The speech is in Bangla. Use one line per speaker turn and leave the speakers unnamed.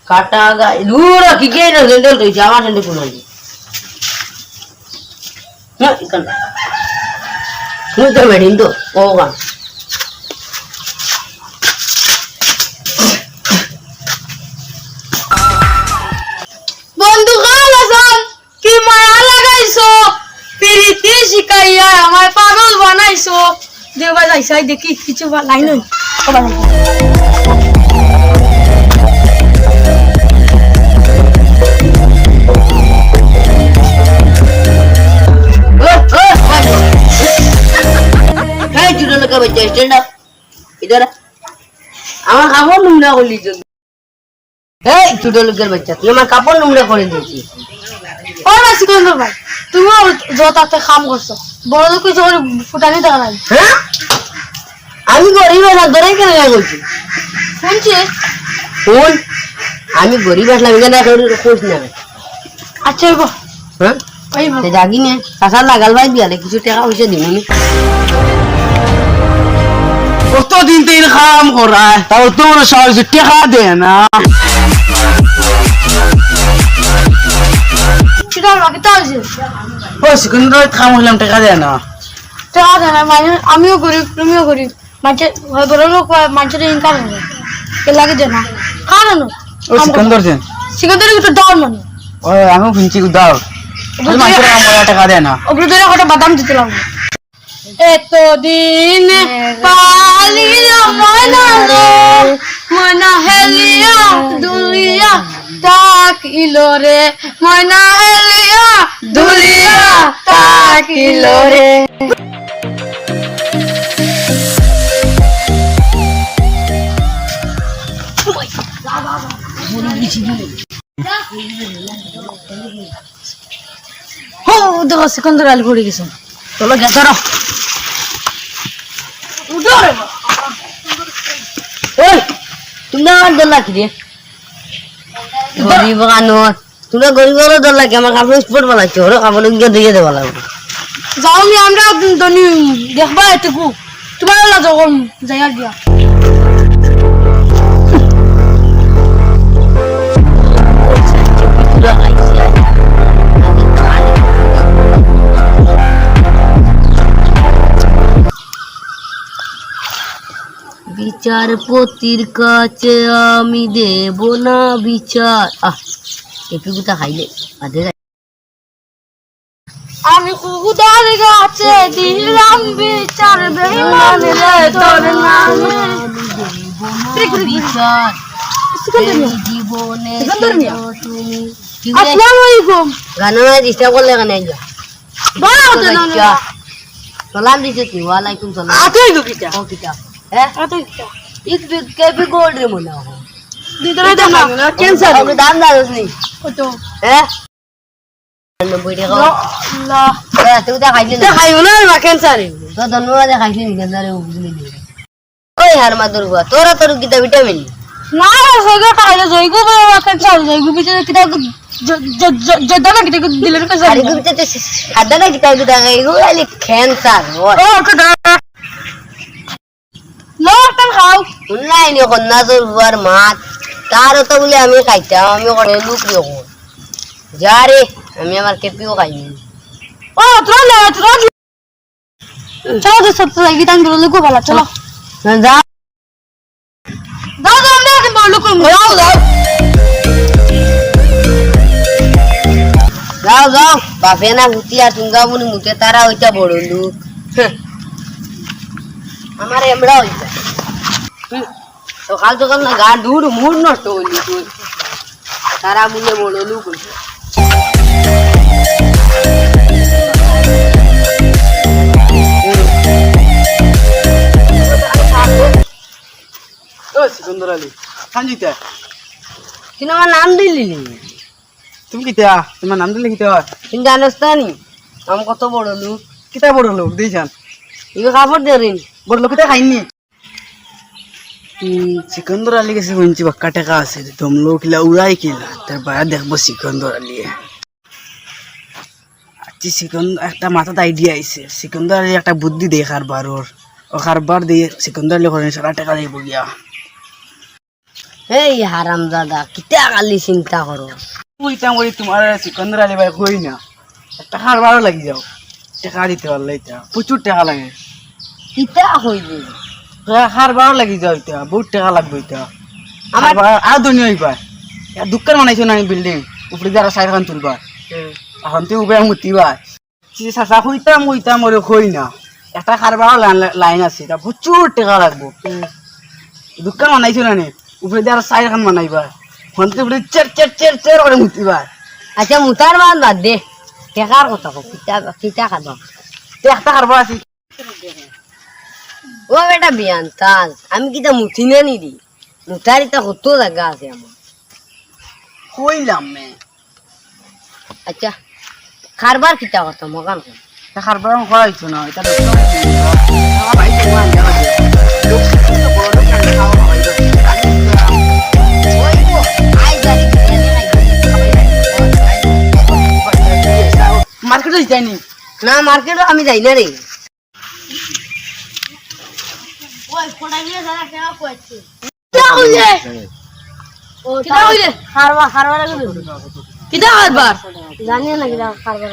কাটা গায়ে দূর কি কে না জেন্ডল কইছে আমার জেন্ডল কোন আছে না ইকান তুই তো বেডিন তো ওগা
বন্ধু গালাসান কি মায়া লাগাইছো প্রীতি শিখাইয়া আমার পাগল বানাইছো দেবা যাইছাই দেখি কিছু লাইন হই
का बच्चा स्टैंड अप इधर আমার কাপড় নোংরা করলি তো এই ছোট লোকের বাচ্চা তুই আমার কাপড় নোংরা করে দিয়েছিস
ও না সিকন্দর ভাই তুমি যতাতে কাম করছো বড় লোক কিছু ফুটানি টাকা নাই
হ্যাঁ আমি গরিব না ধরে কেন বলছি
শুনছি
শুন আমি গরিব আসলাম এখানে খোঁজ না
আচ্ছা গো
হ্যাঁ
ওই ভাই
জাগি না কাঁচা লাগাল ভাই দিয়ালে কিছু টাকা পয়সা দিবনি
কতদিন তো কাম করায় তাও তোর সহজে টেকা দেয় না
সেটা আমাকে তো আছে
ও সিকন্দর কাম হইলাম টেকা দেয় না
টাকা দেয় না মানে আমিও গরিব তুমিও গরিব মানুষের বড় লোক মানুষের ইনকাম হবে কে লাগে দেয় না কারণ
ও সিকন্দর দেন
সিকন্দর একটু দাও মানে
ও আমি শুনছি দাও মানুষের কাম করা টাকা দেয় না
ওগুলো ধরে একটা বাদাম দিতে লাগবে এতদিন পালিয়া মনালো মনা হেলিয়া দুলিয়া তাকিলো রে মনা হেলিয়া দুলিয়া তাকিলো রে ও দেখো সিকন্দর আলী পড়ে গেছে
চলো গেছারো ওই তুমি আমার দল রাখি রে গরিব কানোর তোমরা গরিবেরও দল রাখি আমার কাপড় স্পোর্ট বানাচ্ছি ওরা কাপড় গিয়ে দিয়ে দেওয়া লাগবে
যাও নি আমরা দনি দেখবা এটুকু তোমার না যখন যাইয়া দিয়া
বিচারপতির কাছে আমি দেব না বিচার এটুকুটা খাইলে
আমি খুদার কাছে দিলাম বিচার বেঈমান রে তোর নামে
বিচার জীবনে তুমি
আসসালামু আলাইকুম
গানা ডিস্টার্ব করলে কেন
বড় হতে না
সালাম দিছে তুই ওয়ালাইকুম সালাম
আতেই গো কিটা
ও কিটা হ্যাঁ
আতেই কিটা
एक कैफे गोल्ड रे मना हो
দিদরে দাম না ক্যান্সার
अब दाम दास नहीं
কত
हैं 90 টাকা
লা
ए तू ता खाइले
তে খাইও না মা ক্যান্সার
तो धन्यवाद खाइले नहीं गंदारे बुझली नहीं ओए यार मादुर हुआ तोरा तोर किता विटामिन
না সগা খাইলে জয়গো ক্যান্সার জয়গো বিচে কিটা জদানা কিটা দিলে ক্যান্সার
अरे गुप्ते तो सादा ना किता किता गई वाली कैंसर
ও কদা লটান খাও
উন্নাই নি কন্না তোর হুয়ার মাত তার তো বলে আমি খাইতাম আমি করে লুক রে যা রে আমি আমার কেপিও খাইনি
ও চলো তো সব গীতান বলে গো ভালো চলো
যা
দাও দাও আমরা কি বলো কম যাও যাও
যাও যাও বাপে না ভুতিয়া টুঙ্গা মুনি মুতে তারা হইতা বড় লোক আমার এমড়া হইতা সকাল না গা দূর মুড নষ্ট হইলি তুই তারা মুলে বড় লোক হইতা
ও সিকন্দর আলী কাঞ্জিতা
কিন্তু আমার নাম দিলি
তুমি কিতা তোমার নাম দিলে কিতা
কিন্তু জানোস তা নি আমি কত বড় লোক
কিতা বড় লোক দিয়েছেন
ইগো কাপড় দেরিন
বড় লোকটা খাইনি সিকন্দর আলী গেছে শুনছি বাক্কা টাকা আছে তোমলো কিলা উড়াই কিলা তারপর দেখবো সিকন্দর আলী আচ্ছা সিকন্দর একটা মাথাতে আইডিয়া আইছে সিকন্দর আলী একটা বুদ্ধি দেয় কারবার ওর ও কারবার দিয়ে সিকন্দর আলী করেন সারা টাকা দিব গিয়া
এই হারাম দাদা কিতা কালি চিন্তা করো
ওইটা বলি তোমার সিকন্দর আলী ভাই কই না একটা কারবারও লাগি যাও টাকা দিতে পারলে এটা প্রচুর টাকা লাগে
কিতা হইলি
কারবারও লাগি যাও এটা বহুত টাকা লাগবে এটা
আমার
আর দুনিয়া হইবা দোকান বানাইছো না বিল্ডিং উপরে যারা সাইড খান তুলবা এখন তুই উবে মুতিবা চাচা হইতাম ওরে কই না একটা কারবার লাইন আছে এটা প্রচুর টাকা লাগবো দোকান বানাইছো না নে উপরে যারা সাইড খান বানাইবা এখন তুই উপরে চের চের চের চের করে মুতিবা
আচ্ছা মুতার বাদ বাদ দে টেকার কথা কো কিতা কিতা খাবা
একটা কারবার আছে
ও বেটা বিয়ান তাল আমি কিতা মুঠি না নিদি মুতারিটা কত জায়গা আছে আমার
কইলাম মে
আচ্ছা খারবার কিতা কথা মগান কর
এটা কারবার হইছো না এটা মার্কেটে যাইনি
না মার্কেটে আমি যাই না রে
কিতা কইলে কিতা কইলে
খারবার খারবার
কিতা খারবার
জানি না কিতা খারবার